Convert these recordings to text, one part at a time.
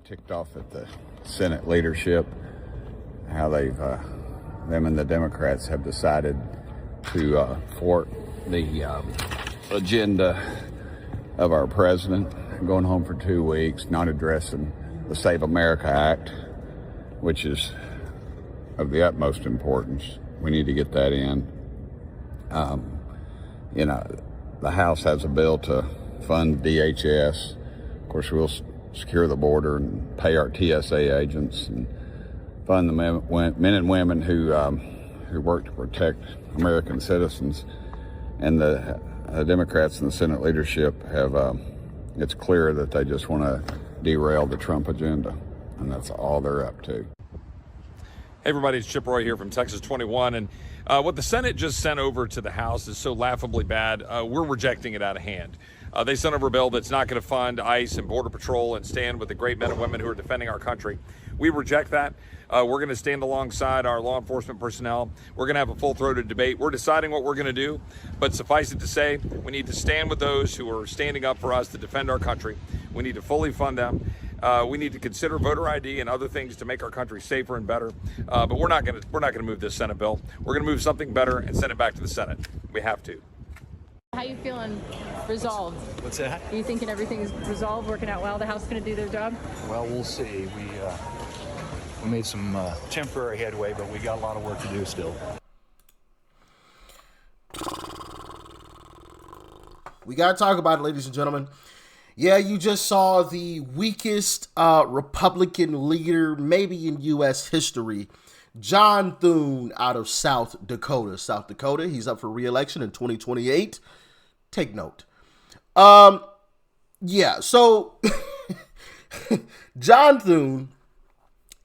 ticked off at the Senate leadership, how them and the Democrats have decided to thwart the agenda of our president, going home for 2 weeks, not addressing the Save America Act, which is of the utmost importance. We need to get that in. The House has a bill to fund DHS. Of course, we'll secure the border and pay our TSA agents and fund the men and women who work to protect American citizens. And the Democrats and the Senate leadership have, it's clear that they just want to derail the Trump agenda, and that's all they're up to. Hey everybody, it's Chip Roy here from Texas 21, and what the Senate just sent over to the House is so laughably bad, we're rejecting it out of hand. They sent over a bill that's not going to fund ICE and Border Patrol and stand with the great men and women who are defending our country. We reject that. We're going to stand alongside our law enforcement personnel. We're going to have a full-throated debate. We're deciding what we're going to do, but suffice it to say, we need to stand with those who are standing up for us to defend our country. We need to fully fund them. We need to consider voter ID and other things to make our country safer and better. But we're not going to move this Senate bill. We're going to move something better and send it back to the Senate. We have to. How you feeling? Resolved? What's that? Are you thinking everything is resolved, working out well? The House is going to do their job? Well, we'll see. We made some temporary headway, but we got a lot of work to do still. We got to talk about it, ladies and gentlemen. Yeah, you just saw the weakest Republican leader maybe in U.S. history, John Thune out of South Dakota. South Dakota, he's up for re-election in 2028. Take note. Yeah, so John Thune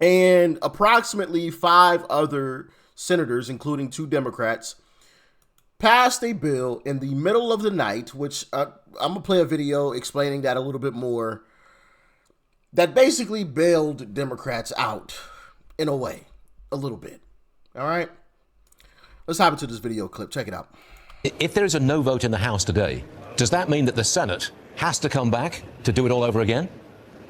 and approximately 5 other senators, including 2 Democrats, passed a bill in the middle of the night, which I'm going to play a video explaining that a little bit more, that basically bailed Democrats out in a way, a little bit. All right? Let's hop into this video clip. Check it out. If there is a no vote in the House today, does that mean that the Senate has to come back to do it all over again?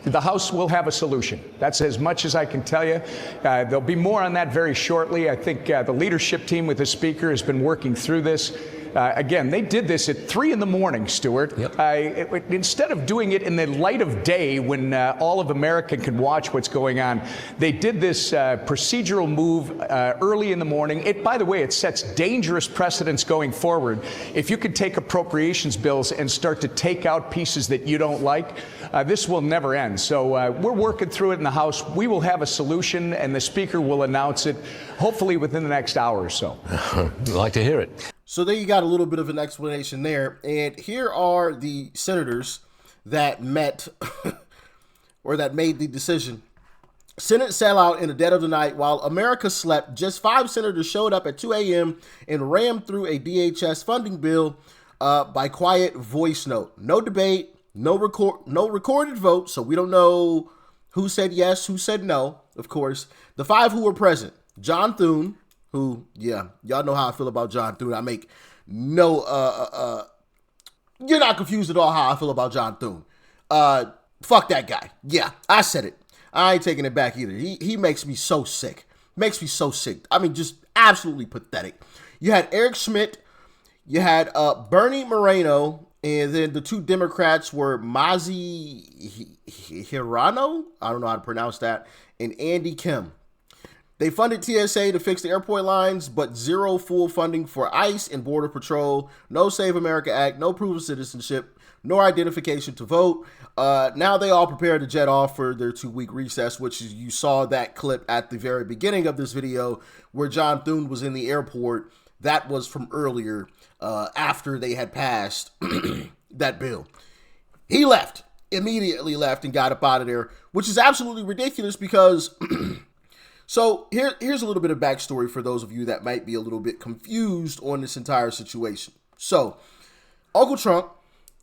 The House will have a solution. That's as much as I can tell you. There'll be more on that very shortly. I think the leadership team with the Speaker has been working through this. Again, they did this at 3 in the morning, Stuart. Yep. Instead of doing it in the light of day when all of America can watch what's going on, they did this procedural move early in the morning. By the way, it sets dangerous precedents going forward. If you could take appropriations bills and start to take out pieces that you don't like, this will never end. So we're working through it in the House. We will have a solution, and the Speaker will announce it, hopefully within the next hour or so. I'd like to hear it. So there you got a little bit of an explanation there. And here are the senators that met or that made the decision. Senate sellout in the dead of the night while America slept. Just 5 senators showed up at 2 a.m. and rammed through a DHS funding bill by quiet voice note. No debate, no recorded vote. So we don't know who said yes, who said no, of course. The 5 who were present: John Thune, who, yeah, y'all know how I feel about John Thune. I make no, you're not confused at all how I feel about John Thune. Fuck that guy. Yeah, I said it. I ain't taking it back either. He makes me so sick. Makes me so sick. I mean, just absolutely pathetic. You had Eric Schmidt, you had Bernie Moreno, and then the 2 Democrats were Mazi Hirano, I don't know how to pronounce that, and Andy Kim. They funded TSA to fix the airport lines, but zero full funding for ICE and Border Patrol, no Save America Act, no proof of citizenship, no identification to vote. Now they all prepare to jet off for their 2-week recess, which is, you saw that clip at the very beginning of this video where John Thune was in the airport. That was from earlier, after they had passed that bill. He left, immediately left and got up out of there, which is absolutely ridiculous because... So here's a little bit of backstory for those of you that might be a little bit confused on this entire situation. So Uncle Trump,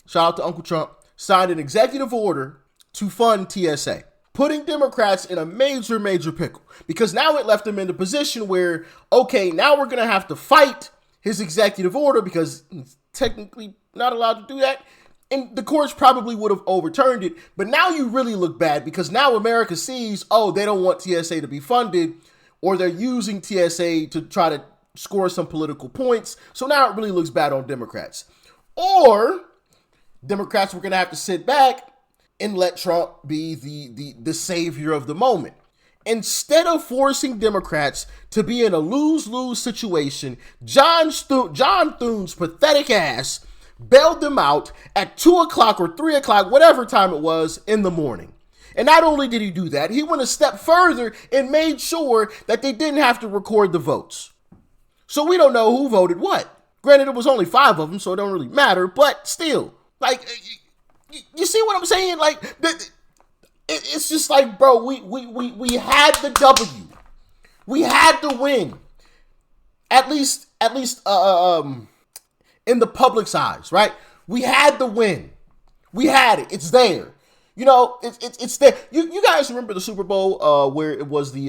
shout out to Uncle Trump, signed an executive order to fund TSA, putting Democrats in a major pickle because now it left them in the position where, okay, now we're going to have to fight his executive order because he's technically not allowed to do that. And the courts probably would have overturned it, but now you really look bad because now America sees, oh, they don't want TSA to be funded, or they're using TSA to try to score some political points. So now it really looks bad on Democrats. Or Democrats were going to have to sit back and let Trump be the savior of the moment. Instead of forcing Democrats to be in a lose-lose situation, John Thune's pathetic ass bailed them out at 2 o'clock or 3 o'clock, whatever time it was, in the morning. And not only did he do that, he went a step further and made sure that they didn't have to record the votes. So we don't know who voted what. Granted, it was only 5 of them, so it don't really matter, but still, like, you see what I'm saying? Like, it's just like, bro, we had the W. We had the win. At least in the public's eyes, right? We had the win. We had it. It's there. You know, it's there. You guys remember the Super Bowl where it was the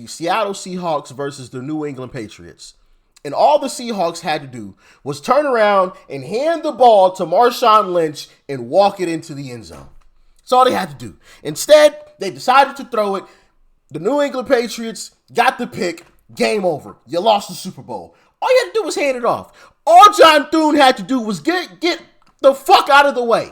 Seattle Seahawks versus the New England Patriots. And all the Seahawks had to do was turn around and hand the ball to Marshawn Lynch and walk it into the end zone. That's all they had to do. Instead, they decided to throw it. The New England Patriots got the pick. Game over. You lost the Super Bowl. All you had to do was hand it off. All John Thune had to do was get the fuck out of the way.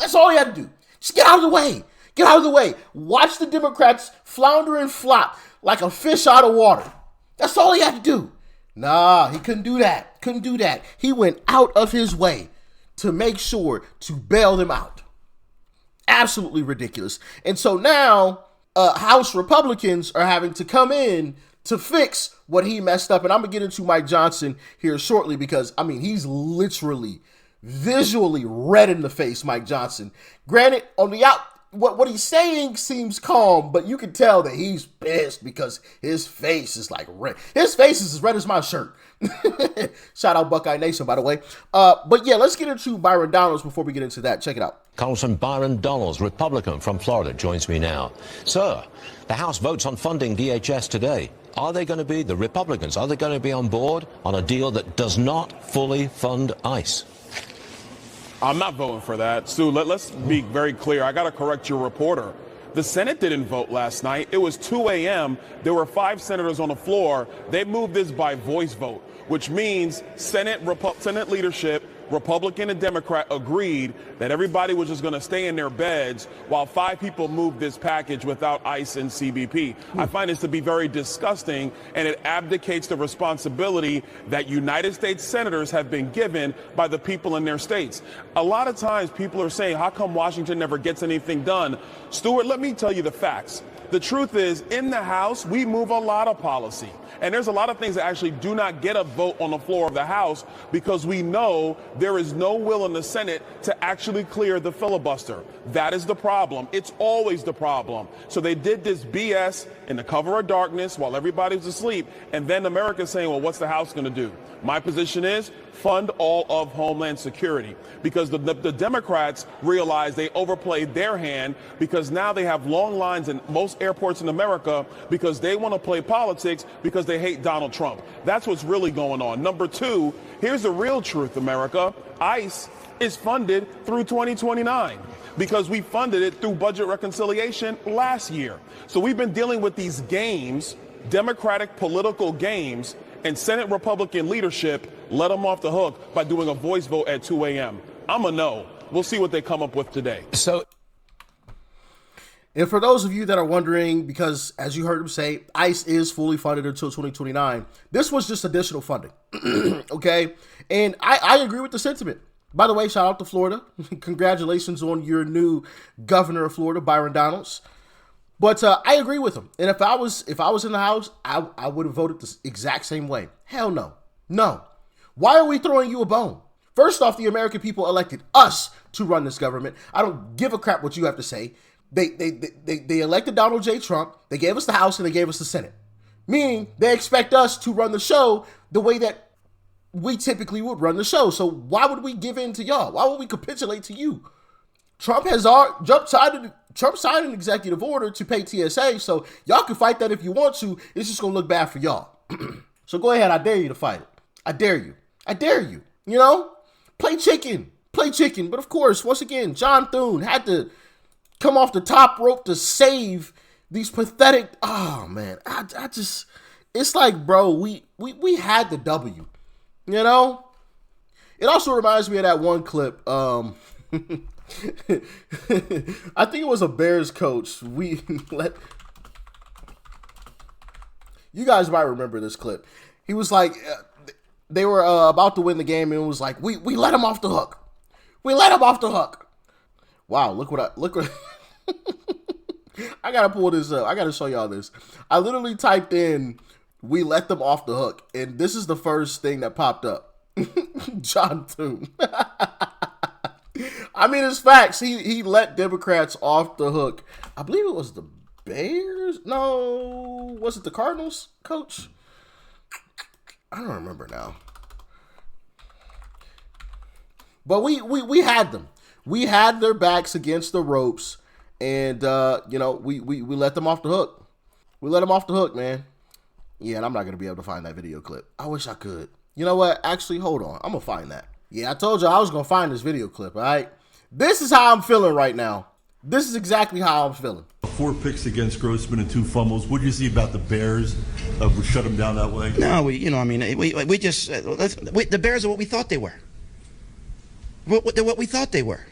That's all he had to do. Just get out of the way. Get out of the way. Watch the Democrats flounder and flop like a fish out of water. That's all he had to do. Nah, he couldn't do that. Couldn't do that. He went out of his way to make sure to bail them out. Absolutely ridiculous. And so now House Republicans are having to come in to fix what he messed up. And I'm going to get into Mike Johnson here shortly because, I mean, he's literally visually red in the face, Mike Johnson. Granted, on the what he's saying seems calm, but you can tell that he's pissed because his face is like red. His face is as red as my shirt. Shout out Buckeye Nation, by the way. But yeah, let's get into Byron Donalds before we get into that. Check it out. Congressman Byron Donalds, Republican from Florida, joins me now. Sir, the House votes on funding DHS today. Are they going to be, the Republicans, are they going to be on board on a deal that does not fully fund ICE? I'm not voting for that. Stu, let's be very clear. I got to correct your reporter. The Senate didn't vote last night. It was 2 a.m. There were 5 senators on the floor. They moved this by voice vote, which means Senate leadership, Republican and Democrat, agreed that everybody was just going to stay in their beds while 5 people moved this package without ICE and CBP. I find this to be very disgusting, and it abdicates the responsibility that United States senators have been given by the people in their states. A lot of times people are saying, how come Washington never gets anything done? Stuart, let me tell you the facts. The truth is, in the House, we move a lot of policy. And there's a lot of things that actually do not get a vote on the floor of the House because we know there is no will in the Senate to actually clear the filibuster. That is the problem. It's always the problem. So they did this BS in the cover of darkness while everybody was asleep. And then America's saying, well, what's the House going to do? My position is fund all of Homeland Security because the Democrats realize they overplayed their hand because now they have long lines in most airports in America because they want to play politics because they hate Donald Trump. That's what's really going on. Number 2, here's the real truth, America. ICE is funded through 2029 because we funded it through budget reconciliation last year. So we've been dealing with these games, Democratic political games, and Senate Republican leadership let them off the hook by doing a voice vote at 2 a.m. I'm a no. We'll see what they come up with today. And for those of you that are wondering, because as you heard him say, ICE is fully funded until 2029. This was just additional funding. Okay. And I agree with the sentiment. By the way, shout out to Florida. Congratulations on your new governor of Florida, Byron Donalds. But I agree with him. And if I was in the House, I would have voted the exact same way. Hell no. No. Why are we throwing you a bone? First off, the American people elected us to run this government. I don't give a crap what you have to say. They elected Donald J. Trump. They gave us the House and they gave us the Senate. Meaning they expect us to run the show the way that we typically would run the show. So why would we give in to y'all? Why would we capitulate to you? Trump signed an executive order to pay TSA, so y'all can fight that if you want to. It's just going to look bad for y'all. So go ahead. I dare you to fight it. I dare you. I dare you. You know? Play chicken. play chicken. But of course, once again, John Thune had to come off the top rope to save these pathetic. Oh man, I just, it's like, bro, we had the W, you know. It also reminds me of that one clip. I think it was a Bears coach. You guys might remember this clip. He was like, they were about to win the game, and it was like, we let him off the hook. We let him off the hook. Wow, look what I gotta pull this up. I gotta show y'all this. I literally typed in, we let them off the hook, and this is the first thing that popped up. John Thune. I mean, it's facts. He let Democrats off the hook. I believe it was the Bears. No, was it the Cardinals, coach? I don't remember now. But we had them. We had their backs against the ropes, and you know, we let them off the hook. We let them off the hook, man. Yeah, and I'm not gonna be able to find that video clip. I wish I could. You know what? Actually, hold on. I'm gonna find that. Yeah, I told you I was gonna find this video clip. All right. This is how I'm feeling right now. This is exactly how I'm feeling. 4 picks against Grossman and 2 fumbles. What do you see about the Bears? We shut them down that way? No, we just the Bears are what we thought they were. They're what we thought they were.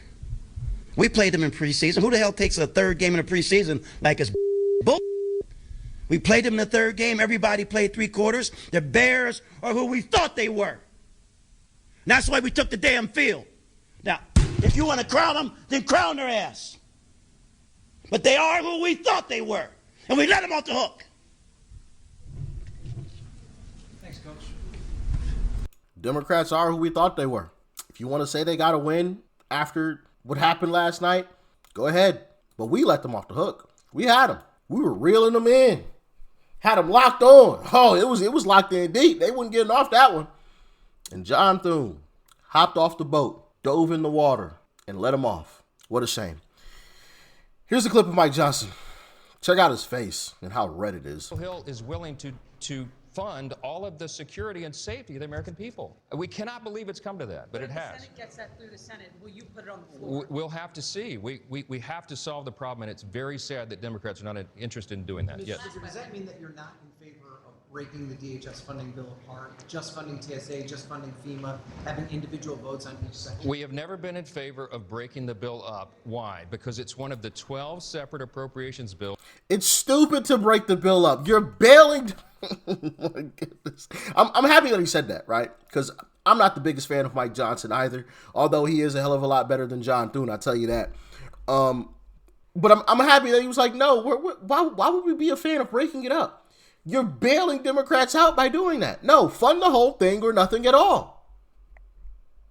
We played them in preseason. Who the hell takes a third game in the preseason like it's bull? We played them in the third game. Everybody played 3 quarters. The Bears are who we thought they were. And that's why we took the damn field. Now, if you want to crown them, then crown their ass. But they are who we thought they were. And we let them off the hook. Thanks, Coach. Democrats are who we thought they were. If you want to say they got to win after what happened last night, go ahead. But we let them off the hook. We had them. We were reeling them in. Had them locked on. Oh, it was locked in deep. They wasn't getting off that one. And John Thune hopped off the boat, dove in the water, and let him off. What a shame. Here's a clip of Mike Johnson. Check out his face and how red it is. Hill is willing to fund all of the security and safety of the American people. We cannot believe it's come to that, but it has. If the Senate gets that through the Senate, will you put it on the floor? We'll have to see. We have to solve the problem, and it's very sad that Democrats are not interested in doing that. Yes. Does that mean that you're not in favor of breaking the DHS funding bill apart, just funding TSA, just funding FEMA, having individual votes on each section? We have never been in favor of breaking the bill up. Why? Because it's one of the 12 separate appropriations bills. It's stupid to break the bill up. You're bailing. Oh my goodness. I'm happy that he said that, right? Because I'm not the biggest fan of Mike Johnson either, although he is a hell of a lot better than John Thune, I'll tell you that. But I'm happy that he was like, no, why would we be a fan of breaking it up? You're bailing Democrats out by doing that. No, fund the whole thing or nothing at all.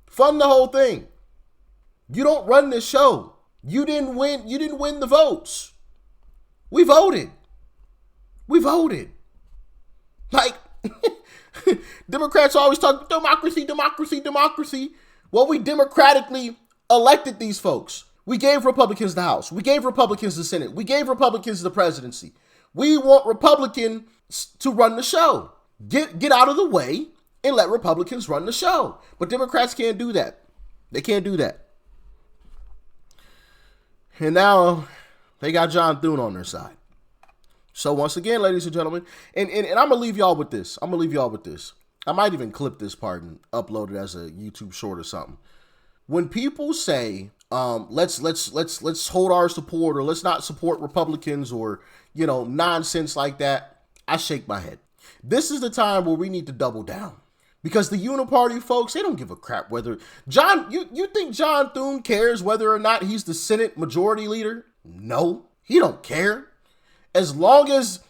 Fund the whole thing. You don't run this show. You didn't win the votes. We voted. We voted. Like, Democrats always talk democracy, democracy, democracy. Well, we democratically elected these folks. We gave Republicans the House. We gave Republicans the Senate. We gave Republicans the presidency. We want Republicans to run the show. Get out of the way and let Republicans run the show. But Democrats can't do that. They can't do that. And now they got John Thune on their side. So once again, ladies and gentlemen, and I'm going to leave y'all with this. I might even clip this part and upload it as a YouTube short or something. When people say, let's hold our support, or let's not support Republicans, or, nonsense like that, I shake my head. This is the time where we need to double down. Because the Uniparty folks, they don't give a crap whether you think John Thune cares whether or not he's the Senate majority leader? No, he don't care. As long as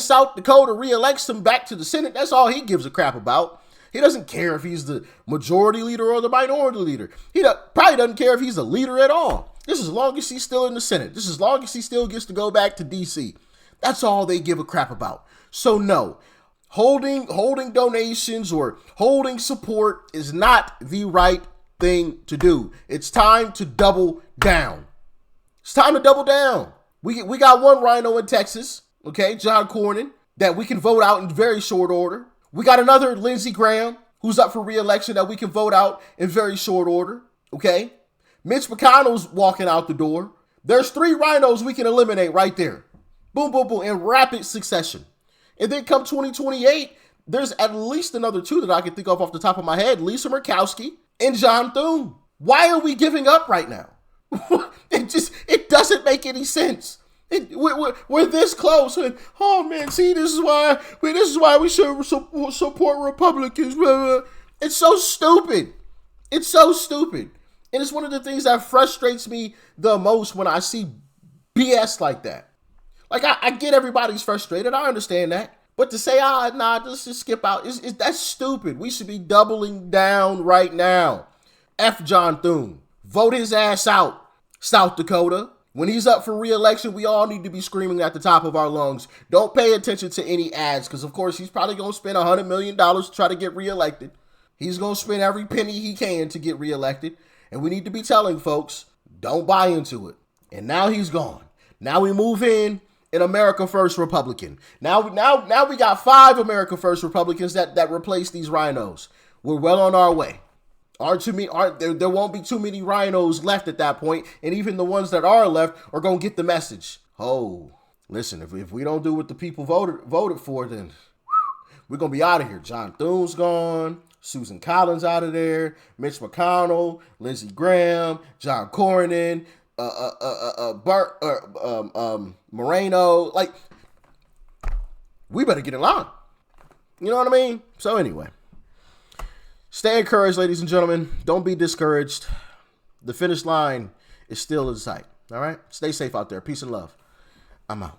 South Dakota reelects him back to the Senate, that's all he gives a crap about. He doesn't care if he's the majority leader or the minority leader. He probably doesn't care if he's the leader at all. This is as long as he's still in the Senate. This is as long as he still gets to go back to D.C. That's all they give a crap about. So no, holding donations or holding support is not the right thing to do. It's time to double down. It's time to double down. We got one RINO in Texas, okay, John Cornyn, that we can vote out in very short order. We got another Lindsey Graham who's up for re-election that we can vote out in very short order. Okay? Mitch McConnell's walking out the door. There's 3 RINOs we can eliminate right there. Boom, boom, boom, in rapid succession. And then come 2028, there's at least another 2 that I can think of off the top of my head. Lisa Murkowski and John Thune. Why are we giving up right now? It doesn't make any sense. We're this close, and oh man, see, this is why we should support Republicans. It's so stupid. It's so stupid, and it's one of the things that frustrates me the most when I see BS like that. Like I get everybody's frustrated, I understand that, but to say let's just skip out, that's stupid. We should be doubling down right now. F John Thune, vote his ass out, South Dakota. When he's up for re-election, we all need to be screaming at the top of our lungs. Don't pay attention to any ads, because of course he's probably going to spend $100 million to try to get re-elected. He's going to spend every penny he can to get re-elected. And we need to be telling folks, don't buy into it. And now he's gone. Now we move in America First Republican. Now we got 5 America First Republicans that replace these RINOs. We're well on our way. There won't be too many RINOs left at that point, and even the ones that are left are gonna get the message. Oh, listen, if we don't do what the people voted for, then we're gonna be out of here. John Thune's gone, Susan Collins out of there, Mitch McConnell, Lindsey Graham, John Cornyn, Moreno. Like, we better get in line. You know what I mean? So anyway. Stay encouraged, ladies and gentlemen. Don't be discouraged. The finish line is still in sight. All right? Stay safe out there. Peace and love. I'm out.